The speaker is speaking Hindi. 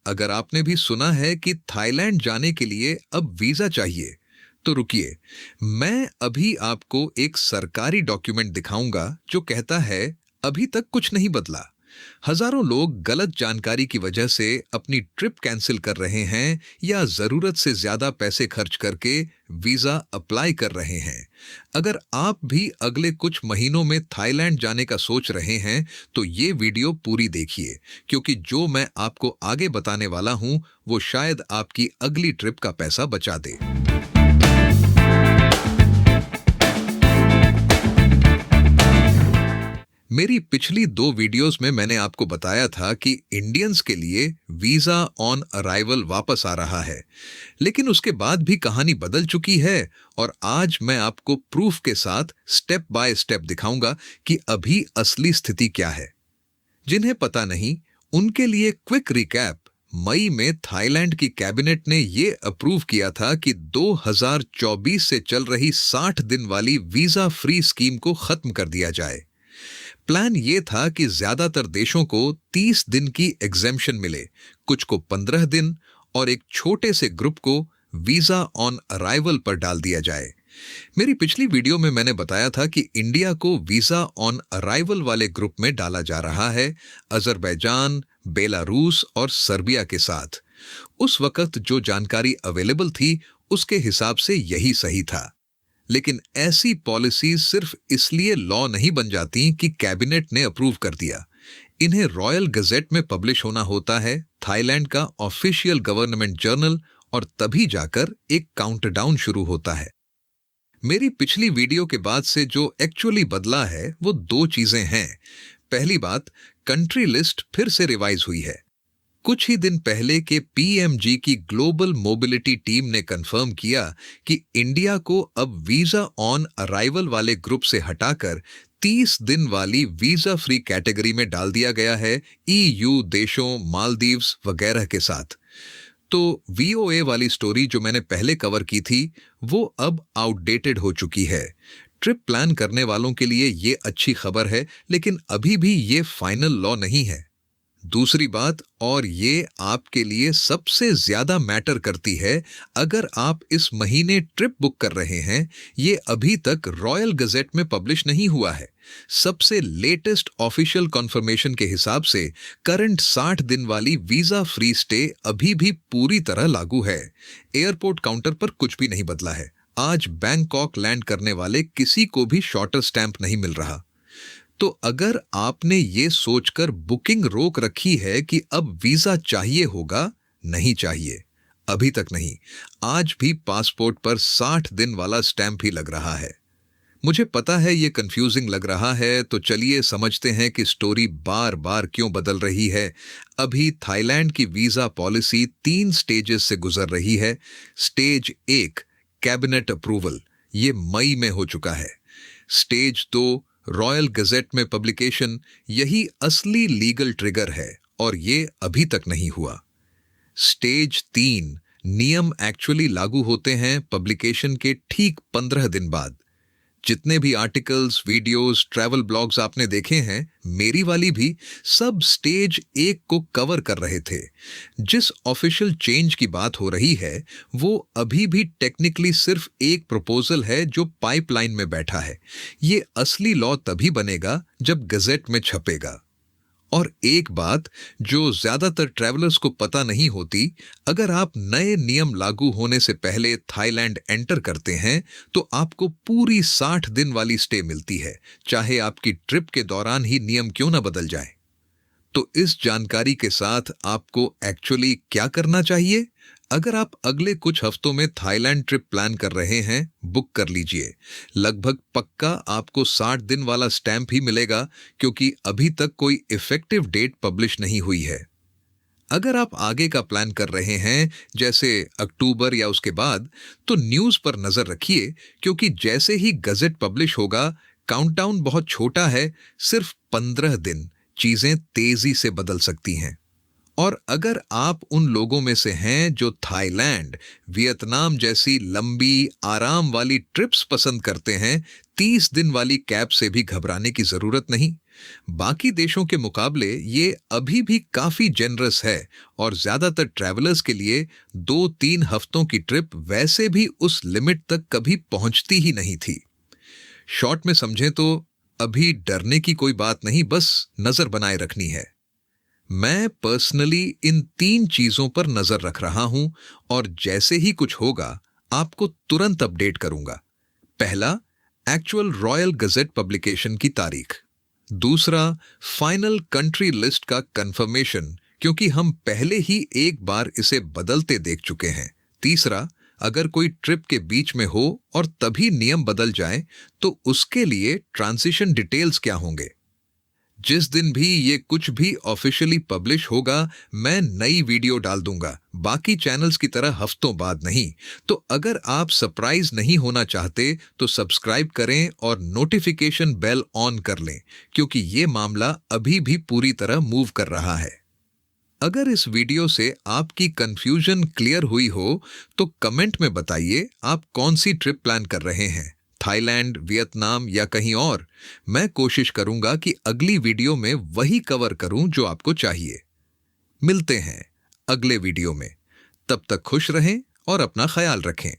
अगर आपने भी सुना है कि थाईलैंड जाने के लिए अब वीजा चाहिए, तो रुकिए, मैं अभी आपको एक सरकारी डॉक्यूमेंट दिखाऊंगा जो कहता है अभी तक कुछ नहीं बदला। हजारों लोग गलत जानकारी की वजह से अपनी ट्रिप कैंसिल कर रहे हैं या जरूरत से ज्यादा पैसे खर्च करके वीजा अप्लाई कर रहे हैं। अगर आप भी अगले कुछ महीनों में थाईलैंड जाने का सोच रहे हैं, तो ये वीडियो पूरी देखिए, क्योंकि जो मैं आपको आगे बताने वाला हूं वो शायद आपकी अगली ट्रिप का पैसा बचा दे। मेरी पिछली दो वीडियोस में मैंने आपको बताया था कि इंडियंस के लिए वीजा ऑन अराइवल वापस आ रहा है, लेकिन उसके बाद भी कहानी बदल चुकी है। और आज मैं आपको प्रूफ के साथ स्टेप बाय स्टेप दिखाऊंगा कि अभी असली स्थिति क्या है। जिन्हें पता नहीं, उनके लिए क्विक रिकैप। मई में थाईलैंड की कैबिनेट ने ये अप्रूव किया था कि 2024 से चल रही 60 दिन वाली वीजा फ्री स्कीम को खत्म कर दिया जाए। प्लान ये था कि ज्यादातर देशों को 30 दिन की एग्जेम्पशन मिले, कुछ को 15 दिन और एक छोटे से ग्रुप को वीजा ऑन अराइवल पर डाल दिया जाए। मेरी पिछली वीडियो में मैंने बताया था कि इंडिया को वीजा ऑन अराइवल वाले ग्रुप में डाला जा रहा है, अजरबैजान, बेलारूस और सर्बिया के साथ। उस वक्त जो जानकारी अवेलेबल थी उसके हिसाब से यही सही था। लेकिन ऐसी पॉलिसीज सिर्फ इसलिए लॉ नहीं बन जाती कि कैबिनेट ने अप्रूव कर दिया। इन्हें रॉयल गजेट में पब्लिश होना होता है, थाईलैंड का ऑफिशियल गवर्नमेंट जर्नल, और तभी जाकर एक काउंटडाउन शुरू होता है। मेरी पिछली वीडियो के बाद से जो एक्चुअली बदला है वो दो चीजें हैं। पहली बात, कंट्री लिस्ट फिर से रिवाइज हुई है। कुछ ही दिन पहले के पीएमजी की ग्लोबल मोबिलिटी टीम ने कंफर्म किया कि इंडिया को अब वीजा ऑन अराइवल वाले ग्रुप से हटाकर 30 दिन वाली वीजा फ्री कैटेगरी में डाल दिया गया है, ईयू देशों, मालदीव्स वगैरह के साथ। तो वीओए वाली स्टोरी जो मैंने पहले कवर की थी वो अब आउटडेटेड हो चुकी है। ट्रिप प्लान करने वालों के लिए ये अच्छी खबर है, लेकिन अभी भी ये फाइनल लॉ नहीं है। दूसरी बात, और ये आपके लिए सबसे ज्यादा मैटर करती है, अगर आप इस महीने ट्रिप बुक कर रहे हैं, ये अभी तक रॉयल गजेट में पब्लिश नहीं हुआ है। सबसे लेटेस्ट ऑफिशियल कॉन्फर्मेशन के हिसाब से करंट 60 दिन वाली वीजा फ्री स्टे अभी भी पूरी तरह लागू है। एयरपोर्ट काउंटर पर कुछ भी नहीं बदला है। आज बैंकॉक लैंड करने वाले किसी को भी शॉर्टर स्टैंप नहीं मिल रहा। तो अगर आपने ये सोचकर बुकिंग रोक रखी है कि अब वीजा चाहिए होगा, नहीं चाहिए, अभी तक नहीं। आज भी पासपोर्ट पर 60 दिन वाला स्टैंप ही लग रहा है। मुझे पता है ये कंफ्यूजिंग लग रहा है, तो चलिए समझते हैं कि स्टोरी बार बार क्यों बदल रही है। अभी थाईलैंड की वीजा पॉलिसी 3 स्टेजेस से गुजर रही है। स्टेज 1 कैबिनेट अप्रूवल, ये मई में हो चुका है। स्टेज 2 रॉयल गजेट में पब्लिकेशन, यही असली लीगल ट्रिगर है और ये अभी तक नहीं हुआ। स्टेज 3 नियम एक्चुअली लागू होते हैं पब्लिकेशन के ठीक 15 दिन बाद। जितने भी आर्टिकल्स, वीडियोस, ट्रैवल ब्लॉग्स आपने देखे हैं, मेरी वाली भी, सब स्टेज 1 को कवर कर रहे थे। जिस ऑफिशियल चेंज की बात हो रही है वो अभी भी टेक्निकली सिर्फ एक प्रपोजल है जो पाइपलाइन में बैठा है। ये असली लॉ तभी बनेगा जब गजेट में छपेगा। और एक बात जो ज्यादातर ट्रैवलर्स को पता नहीं होती, अगर आप नए नियम लागू होने से पहले थाईलैंड एंटर करते हैं तो आपको पूरी 60 दिन वाली स्टे मिलती है, चाहे आपकी ट्रिप के दौरान ही नियम क्यों ना बदल जाए। तो इस जानकारी के साथ आपको एक्चुअली क्या करना चाहिए? अगर आप अगले कुछ हफ्तों में थाईलैंड ट्रिप प्लान कर रहे हैं, बुक कर लीजिए। लगभग पक्का आपको 60 दिन वाला स्टैंप ही मिलेगा, क्योंकि अभी तक कोई इफेक्टिव डेट पब्लिश नहीं हुई है। अगर आप आगे का प्लान कर रहे हैं, जैसे अक्टूबर या उसके बाद, तो न्यूज़ पर नजर रखिए, क्योंकि जैसे ही गजेट पब्लिश होगा, काउंटडाउन बहुत छोटा है, सिर्फ 15 दिन, चीजें तेजी से बदल सकती हैं। और अगर आप उन लोगों में से हैं जो थाईलैंड, वियतनाम जैसी लंबी, आराम वाली ट्रिप्स पसंद करते हैं, 30 दिन वाली कैब से भी घबराने की जरूरत नहीं। बाकी देशों के मुकाबले ये अभी भी काफी जेनरस है और ज्यादातर ट्रैवलर्स के लिए 2-3 हफ्तों की ट्रिप वैसे भी उस लिमिट तक कभी पहुंचती ही नहीं थी। शॉर्ट में समझें तो अभी डरने की कोई बात नहीं, बस नजर बनाए रखनी है। मैं पर्सनली इन 3 चीजों पर नजर रख रहा हूं और जैसे ही कुछ होगा आपको तुरंत अपडेट करूंगा। पहला, एक्चुअल रॉयल गजेट पब्लिकेशन की तारीख। दूसरा, फाइनल कंट्री लिस्ट का कंफर्मेशन, क्योंकि हम पहले ही एक बार इसे बदलते देख चुके हैं। तीसरा, अगर कोई ट्रिप के बीच में हो और तभी नियम बदल जाए तो उसके लिए ट्रांजिशन डिटेल्स क्या होंगे। जिस दिन भी ये कुछ भी ऑफिशियली पब्लिश होगा, मैं नई वीडियो डाल दूंगा, बाकी चैनल्स की तरह हफ्तों बाद नहीं। तो अगर आप सरप्राइज नहीं होना चाहते तो सब्सक्राइब करें और नोटिफिकेशन बेल ऑन कर लें, क्योंकि ये मामला अभी भी पूरी तरह मूव कर रहा है। अगर इस वीडियो से आपकी कंफ्यूजन क्लियर हुई हो तो कमेंट में बताइए आप कौन सी ट्रिप प्लान कर रहे हैं, थाईलैंड, वियतनाम या कहीं और। मैं कोशिश करूंगा कि अगली वीडियो में वही कवर करूं जो आपको चाहिए। मिलते हैं अगले वीडियो में। तब तक खुश रहें और अपना ख्याल रखें।